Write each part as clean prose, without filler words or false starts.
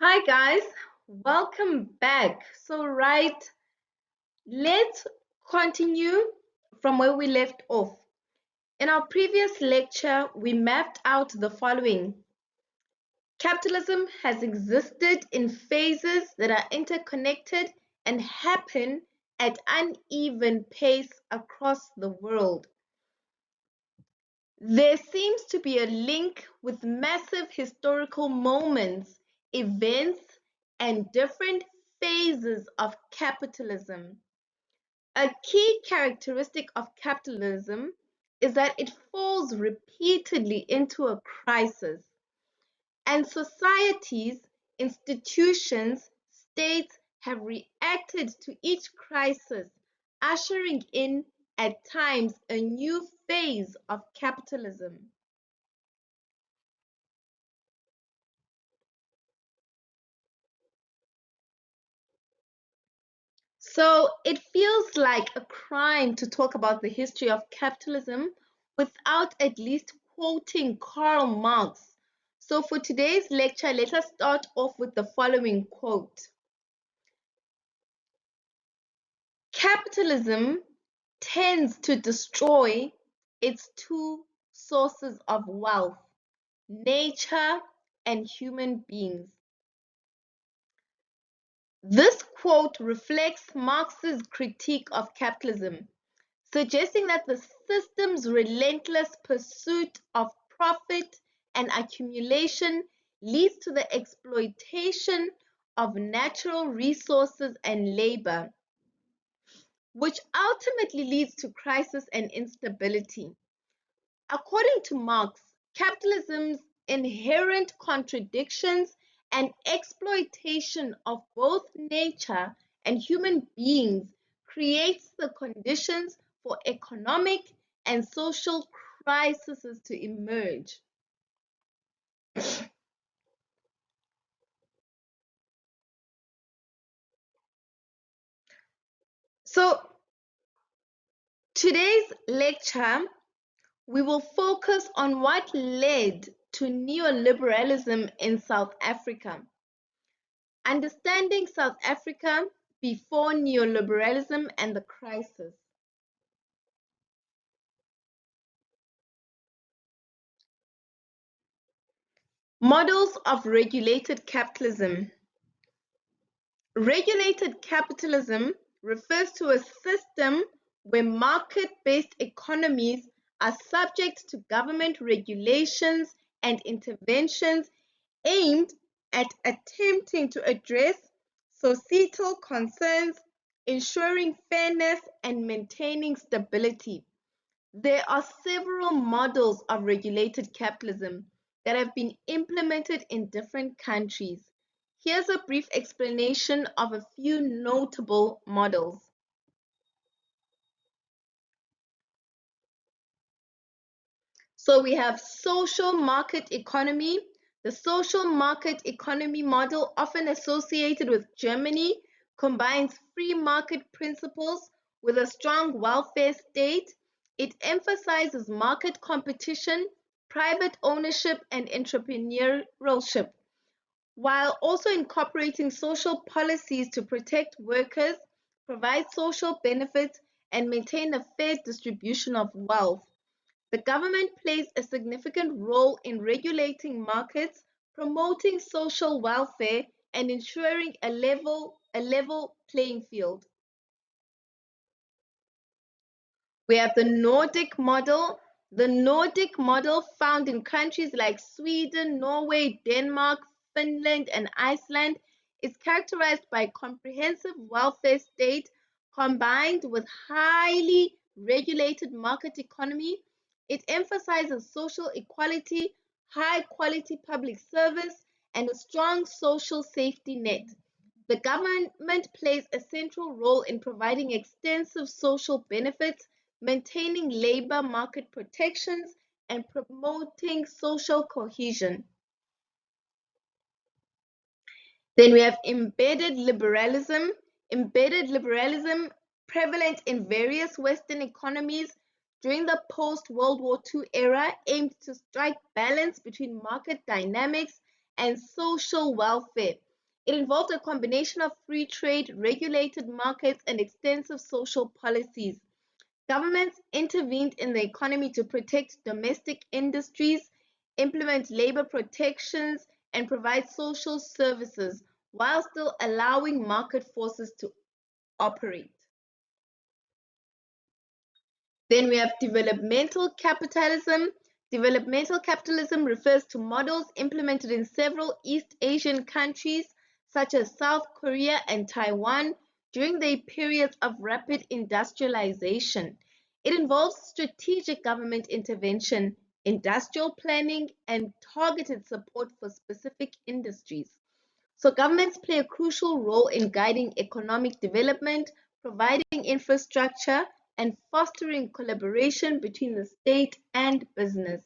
Hi guys, welcome back. Let's continue from where we left off. In our previous lecture, we mapped out the following. Capitalism has existed in phases that are interconnected and happen at uneven pace across the world. There seems to be a link with massive historical moments, events, and different phases of capitalism. A key characteristic of capitalism is that it falls repeatedly into a crisis, and societies, institutions, states have reacted to each crisis, ushering in, at times, a new phase of capitalism. So it feels like a crime to talk about the history of capitalism without at least quoting Karl Marx. So for today's lecture, let us start off with the following quote. Capitalism tends to destroy its two sources of wealth, nature and human beings. This quote reflects Marx's critique of capitalism, suggesting that the system's relentless pursuit of profit and accumulation leads to the exploitation of natural resources and labor, which ultimately leads to crisis and instability. According to Marx, capitalism's inherent contradictions and exploitation of both nature and human beings creates the conditions for economic and social crises to emerge. So, today's lecture, we will focus on what led to neoliberalism in South Africa. Understanding South Africa before neoliberalism and the crisis. Models of regulated capitalism. Regulated capitalism refers to a system where market-based economies are subject to government regulations and interventions aimed at attempting to address societal concerns, ensuring fairness, and maintaining stability. There are several models of regulated capitalism that have been implemented in different countries. Here's a brief explanation of a few notable models. So we have social market economy. The social market economy model, often associated with Germany, combines free market principles with a strong welfare state. It emphasizes market competition, private ownership, and entrepreneurship, while also incorporating social policies to protect workers, provide social benefits, and maintain a fair distribution of wealth. The government plays a significant role in regulating markets, promoting social welfare, and ensuring a level playing field. We have the Nordic model. The Nordic model, found in countries like Sweden, Norway, Denmark, Finland, and Iceland, is characterized by a comprehensive welfare state combined with highly regulated market economy. It emphasizes social equality, high quality public service, and a strong social safety net. The government plays a central role in providing extensive social benefits, maintaining labor market protections, and promoting social cohesion. Then we have embedded liberalism. Embedded liberalism, prevalent in various Western economies during the post-World War II era, aimed to strike balance between market dynamics and social welfare. It involved a combination of free trade, regulated markets, and extensive social policies. Governments intervened in the economy to protect domestic industries, implement labor protections, and provide social services while still allowing market forces to operate. Then we have developmental capitalism. Developmental capitalism refers to models implemented in several East Asian countries, such as South Korea and Taiwan, during their periods of rapid industrialization. It involves strategic government intervention, industrial planning, and targeted support for specific industries. So governments play a crucial role in guiding economic development, providing infrastructure, and fostering collaboration between the state and business.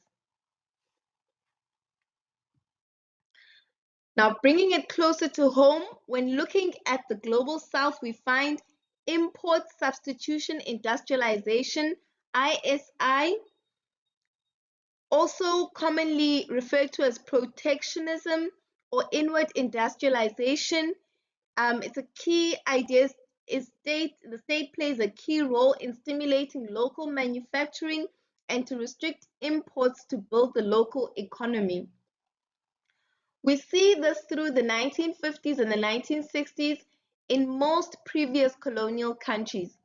Now, bringing it closer to home, when looking at the global south, we find import substitution industrialization, ISI, also commonly referred to as protectionism or inward industrialization. It's a key idea is the state plays a key role in stimulating local manufacturing and to restrict imports to build the local economy. We see this through the 1950s and the 1960s in most previous colonial countries.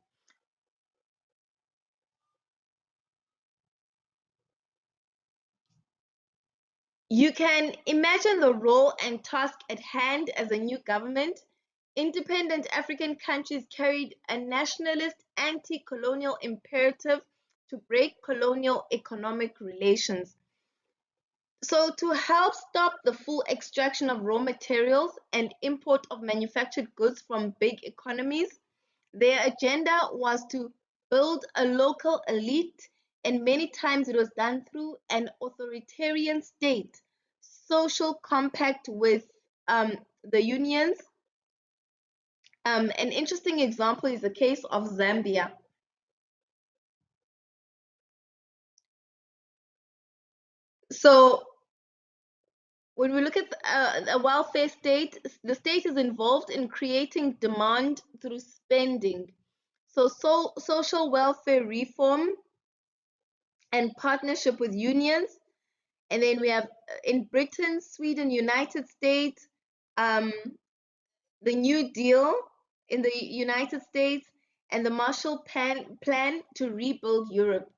You can imagine the role and task at hand as a new government. Independent African countries carried a nationalist, anti-colonial imperative to break colonial economic relations. So, to help stop the full extraction of raw materials and import of manufactured goods from big economies, their agenda was to build a local elite, and many times it was done through an authoritarian state, social compact with the unions. An interesting example is the case of Zambia. So, when we look at a welfare state, the state is involved in creating demand through spending. So social welfare reform and partnership with unions. And then we have in Britain, Sweden, United States, um, the New Deal in the United States, and the Plan to rebuild Europe.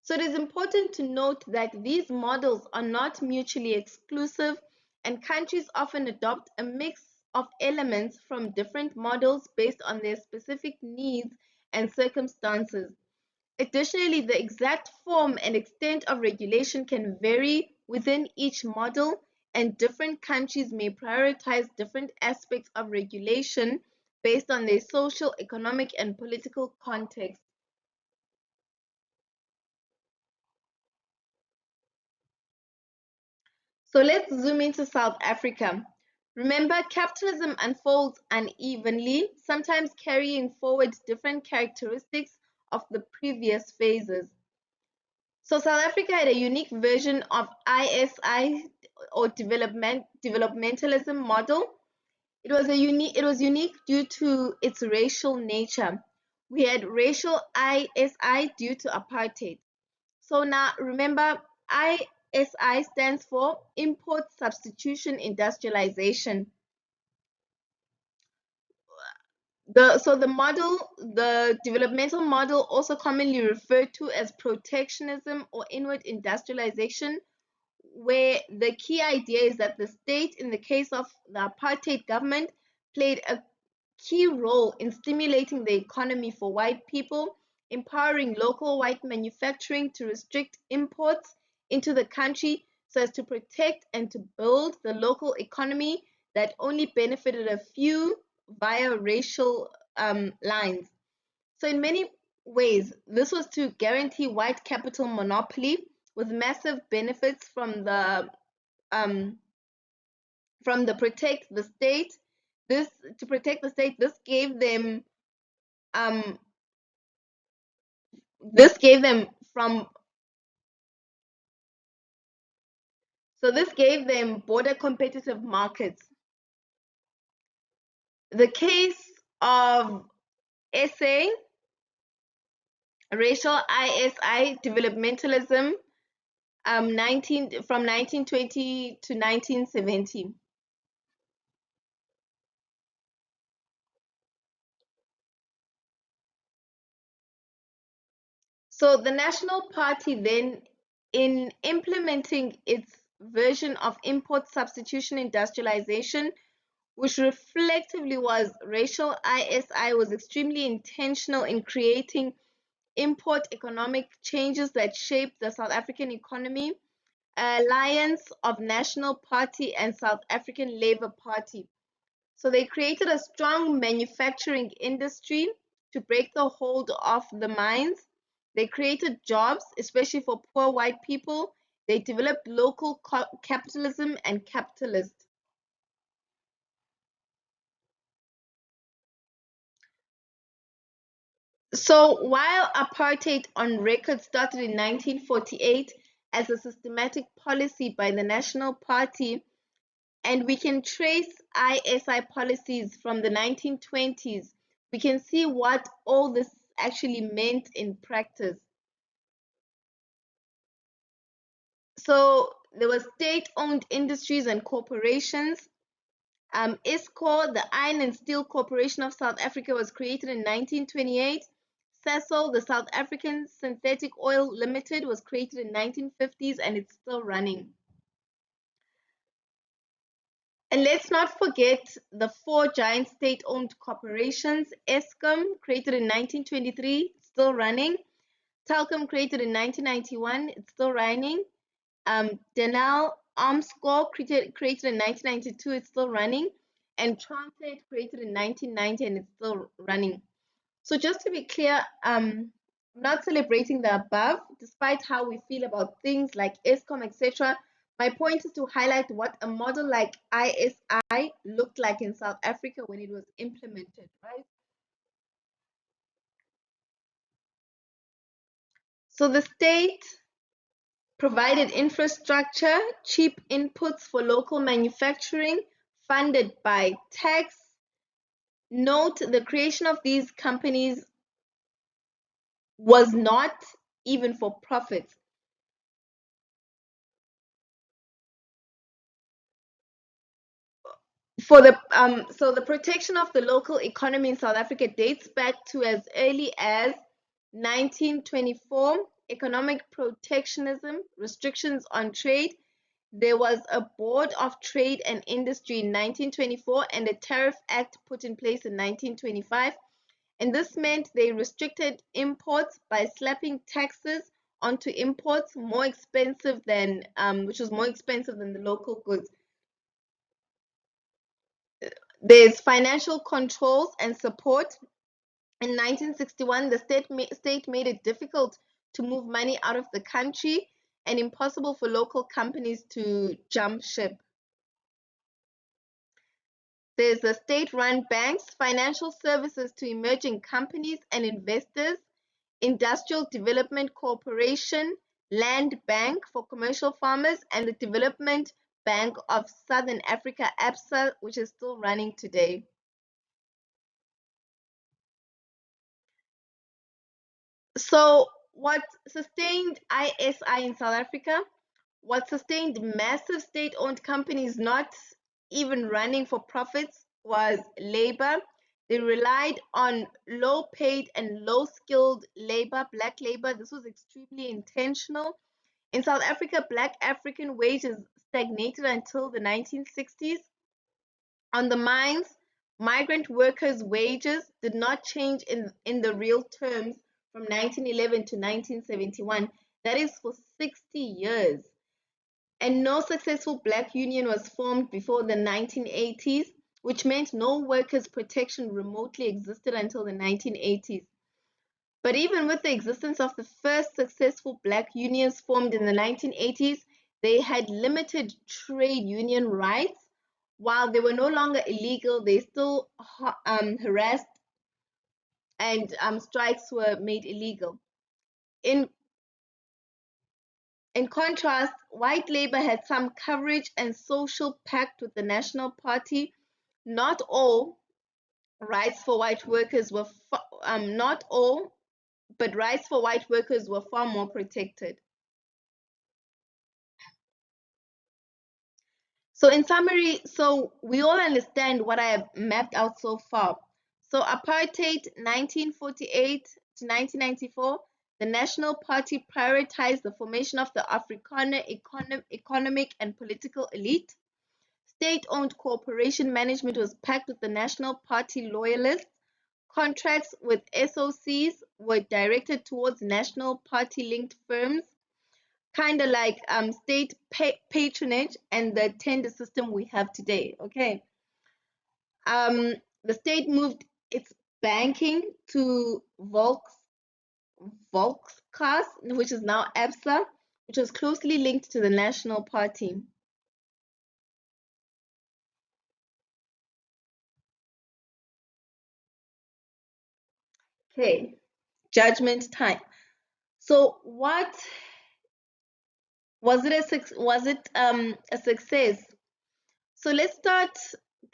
So it is important to note that these models are not mutually exclusive, and countries often adopt a mix of elements from different models based on their specific needs and circumstances. Additionally, the exact form and extent of regulation can vary within each model, and different countries may prioritize different aspects of regulation based on their social, economic, and political context. So let's zoom into South Africa. Remember, capitalism unfolds unevenly, sometimes carrying forward different characteristics of the previous phases. So South Africa had a unique version of ISI or developmentalism model. It was unique due to its racial nature. We had racial ISI due to apartheid. So now remember, ISI stands for import substitution industrialization. The developmental model, also commonly referred to as protectionism or inward industrialization, where the key idea is that the state, in the case of the apartheid government, played a key role in stimulating the economy for white people, empowering local white manufacturing to restrict imports into the country so as to protect and to build the local economy that only benefited a few via racial lines. So, in many ways, this was to guarantee white capital monopoly with massive benefits um, from the protect the state. This to protect the state. Um, this gave them from this gave them border competitive markets. The case of SA, racial ISI developmentalism, 1920 to 1970. So the National Party then, in implementing its version of import substitution industrialization, which reflectively was racial ISI, was extremely intentional in creating import economic changes that shaped the South African economy, alliance of National Party and South African Labour Party. So they created a strong manufacturing industry to break the hold of the mines. They created jobs, especially for poor white people. They developed local capitalism and capitalist. So while apartheid on record started in 1948 as a systematic policy by the National Party, and we can trace ISI policies from the 1920s, we can see what all this actually meant in practice. So there were state-owned industries and corporations. ISCO, the Iron and Steel Corporation of South Africa, was created in 1928. Sasol, the South African Synthetic Oil Limited, was created in 1950s and it's still running. And let's not forget the four giant state-owned corporations. Eskom, created in 1923, still running. Telkom, created in 1991, it's still running. Denel Armscor, created in 1992, it's still running. And Transnet, created in 1990, and it's still running. So just to be clear, I'm not celebrating the above, despite how we feel about things like ESCOM, etc. My point is to highlight what a model like ISI looked like in South Africa when it was implemented, right? So the state provided infrastructure, cheap inputs for local manufacturing, funded by tax. Note the creation of these companies was not even for profit. So the protection of the local economy in South Africa dates back to as early as 1924. Economic protectionism, restrictions on trade. There was a Board of Trade and Industry in 1924 and a Tariff Act put in place in 1925. And this meant they restricted imports by slapping taxes onto imports more expensive than, which was more expensive than the local goods. There's financial controls and support. In 1961, the state made it difficult to move money out of the country and impossible for local companies to jump ship. There's the state-run banks, financial services to emerging companies and investors, Industrial Development Corporation, Land Bank for commercial farmers, and the Development Bank of Southern Africa, ABSA, which is still running today. So what sustained ISI in South Africa, what sustained massive state-owned companies not even running for profits was labor. They relied on low-paid and low-skilled labor, black labor. This was extremely intentional. In South Africa, black African wages stagnated until the 1960s. On the mines, migrant workers' wages did not change in the real terms from 1911 to 1971. That is for 60 years. And no successful black union was formed before the 1980s, which meant no workers' protection remotely existed until the 1980s. But even with the existence of the first successful black unions formed in the 1980s, they had limited trade union rights. While they were no longer illegal, they still harassed and strikes were made illegal. In, in contrast, white labor had some coverage and social pact with the National Party. Not all, Rights for white workers were not all, but rights for white workers were far more protected. So in summary, so we all understand what I have mapped out so far. So apartheid 1948 to 1994, the National Party prioritized the formation of the Afrikaner economic and political elite. State-owned corporation management was packed with the National Party loyalists. Contracts with SOCs were directed towards National Party-linked firms, kind of like state patronage and the tender system we have today. Okay, um, the state moved its banking to Volkskas, which is now ABSA, which was closely linked to the National Party. Okay, judgment time. So, what was it? A success? So let's start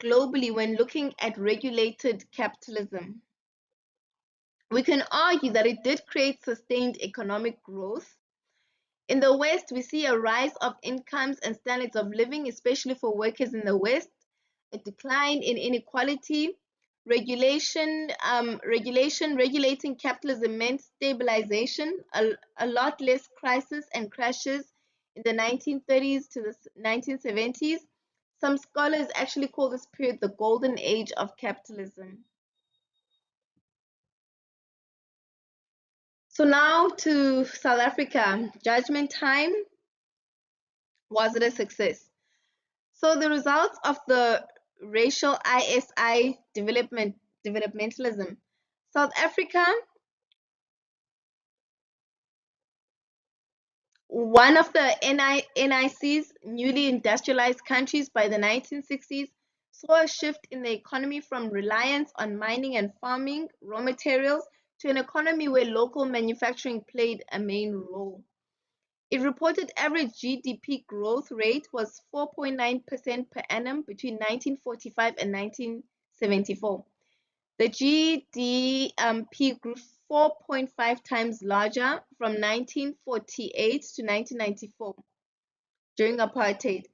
globally when looking at regulated capitalism. We can argue that it did create sustained economic growth. In the West, we see a rise of incomes and standards of living, especially for workers in the West, a decline in inequality. Regulating capitalism meant stabilization, a lot less crisis and crashes in the 1930s to the 1970s. Some scholars actually call this period the golden age of capitalism. So now to South Africa, judgment time, was it a success? So the results of the racial developmentalism. South Africa, one of the NIC's newly industrialized countries by the 1960s, saw a shift in the economy from reliance on mining and farming raw materials to an economy where local manufacturing played a main role. It reported average GDP growth rate was 4.9% per annum between 1945 and 1974. The GDP grew 4.5 times larger from 1948 to 1994 during apartheid.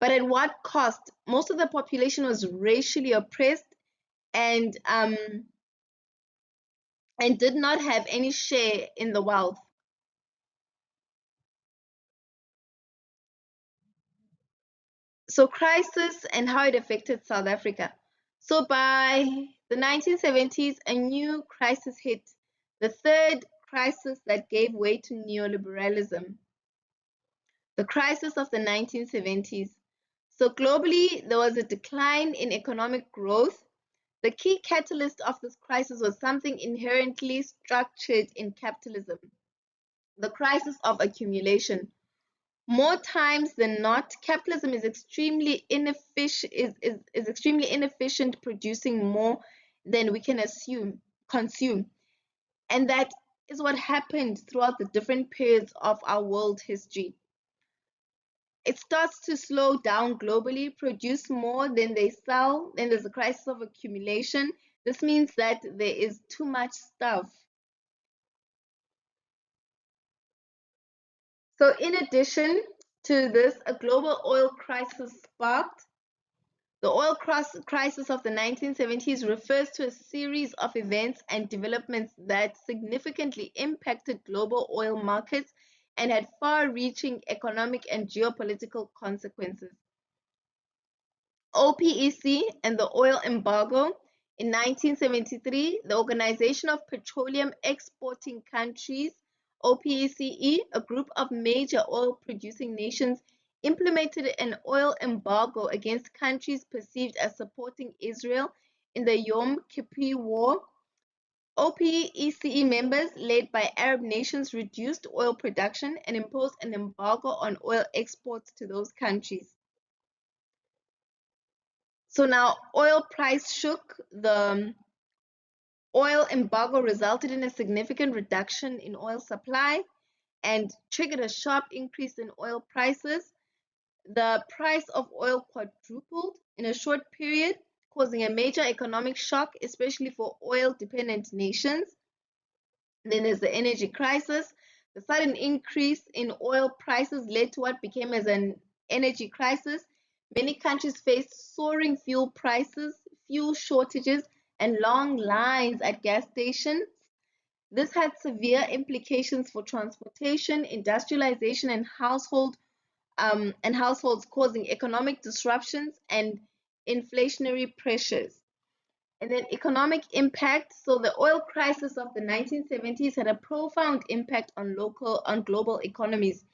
But at what cost? Most of the population was racially oppressed and um, and did not have any share in the wealth. So crisis and how it affected South Africa. So by the 1970s, a new crisis hit, the third crisis that gave way to neoliberalism, the crisis of the 1970s. So globally, there was a decline in economic growth. The key catalyst of this crisis was something inherently structured in capitalism, the crisis of accumulation. More times than not, capitalism is extremely inefficient, producing more than we can consume. And that is what happened throughout the different periods of our world history. It starts to slow down globally, produce more than they sell, then there's a crisis of accumulation. This means that there is too much stuff. So in addition to this, a global oil crisis sparked. The oil crisis of the 1970s refers to a series of events and developments that significantly impacted global oil markets and had far-reaching economic and geopolitical consequences. OPEC and the oil embargo. In 1973, the Organization of Petroleum Exporting Countries, OPECE, a group of major oil-producing nations, implemented an oil embargo against countries perceived as supporting Israel in the Yom Kippur War. OPECE members, led by Arab nations, reduced oil production and imposed an embargo on oil exports to those countries. So now oil price shook. The oil embargo resulted in a significant reduction in oil supply and triggered a sharp increase in oil prices. The price of oil quadrupled in a short period, causing a major economic shock, especially for oil-dependent nations. Then there's the energy crisis. The sudden increase in oil prices led to what became as an energy crisis. Many countries faced soaring fuel prices, fuel shortages, and long lines at gas stations. This had severe implications for transportation, industrialization, and households, causing economic disruptions and inflationary pressures. And then economic impact. So the oil crisis of the 1970s had a profound impact on global economies.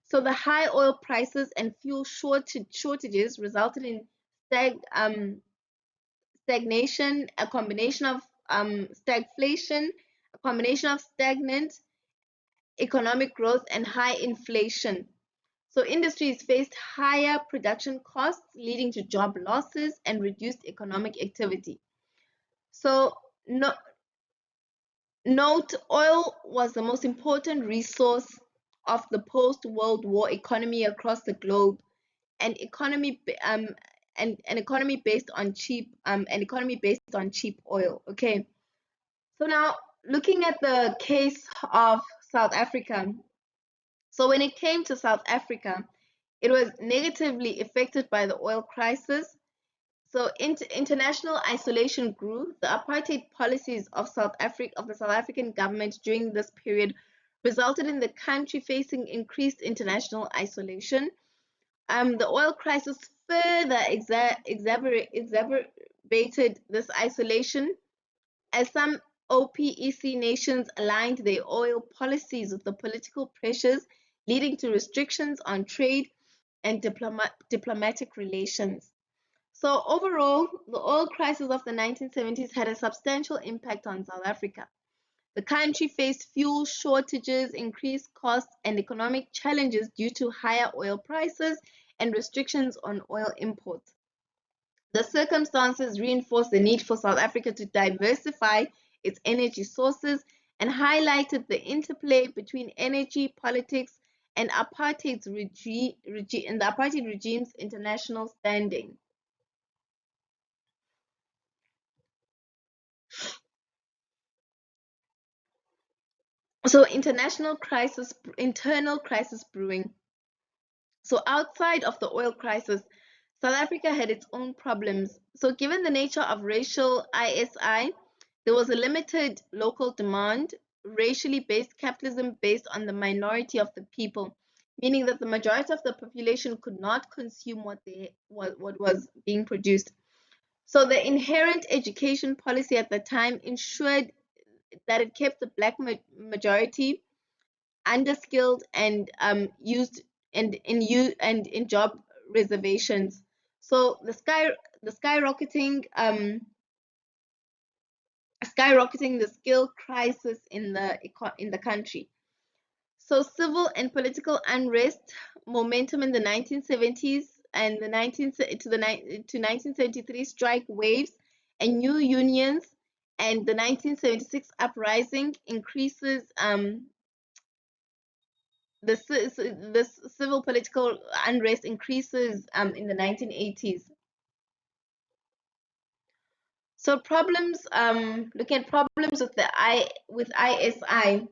So the high oil prices and fuel shortages resulted in stagnation, a combination of stagflation, a combination of stagnant economic growth and high inflation. So industries faced higher production costs, leading to job losses and reduced economic activity. So no, note, oil was the most important resource of the post-World War economy across the globe, and an economy based on cheap oil. Okay, so now looking at the case of South Africa. So when it came to South Africa, it was negatively affected by the oil crisis. So international isolation grew. The apartheid policies of the South African government during this period resulted in the country facing increased international isolation. The oil crisis further exacerbated this isolation as some OPEC nations aligned their oil policies with the political pressures, leading to restrictions on trade and diplomatic relations. So overall, the oil crisis of the 1970s had a substantial impact on South Africa. The country faced fuel shortages, increased costs, and economic challenges due to higher oil prices and restrictions on oil imports. The circumstances reinforced the need for South Africa to diversify its energy sources and highlighted the interplay between energy politics and the apartheid regime's international standing. So internal crisis brewing. So outside of the oil crisis, South Africa had its own problems. So given the nature of racial ISI, there was a limited local demand, racially based capitalism based on the minority of the people, meaning that the majority of the population could not consume what was being produced. So the inherent education policy at the time ensured that it kept the black majority underskilled and used and in job reservations. So the skyrocketing the skill crisis in the country. So civil and political unrest momentum in the 1970s and the 19 to the to 1973 strike waves and new unions and the 1976 uprising increases this civil political unrest increases in the 1980s. So looking at problems with ISI,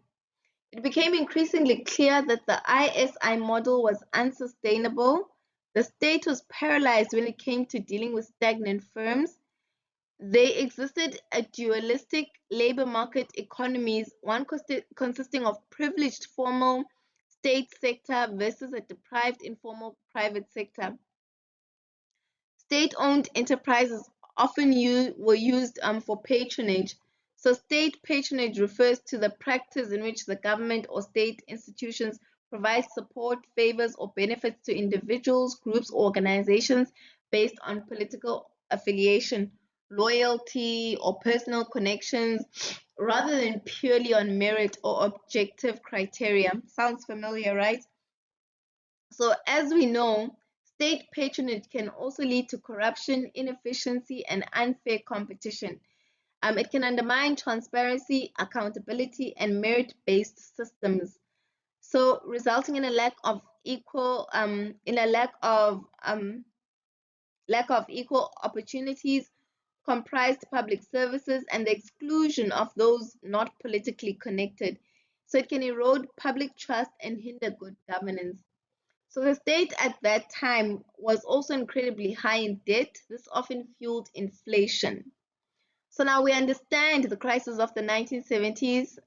it became increasingly clear that the ISI model was unsustainable. The state was paralyzed when it came to dealing with stagnant firms. They existed a dualistic labor market economies, one consisting of privileged formal state sector versus a deprived informal private sector. State-owned enterprises often were used for patronage. So state patronage refers to the practice in which the government or state institutions provide support, favors, or benefits to individuals, groups, or organizations based on political affiliation, loyalty, or personal connections, rather than purely on merit or objective criteria. Sounds familiar, right? So as we know, state patronage can also lead to corruption, inefficiency, and unfair competition. It can undermine transparency, accountability, and merit-based systems. So resulting in a lack of equal opportunities, comprised public services, and the exclusion of those not politically connected. So it can erode public trust and hinder good governance. So the state at that time was also incredibly high in debt. This often fueled inflation. So now we understand the crisis of the 1970s.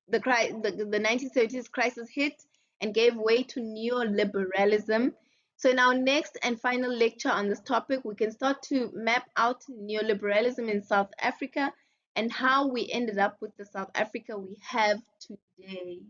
The 1970s crisis hit and gave way to neoliberalism. So in our next and final lecture on this topic, we can start to map out neoliberalism in South Africa and how we ended up with the South Africa we have today.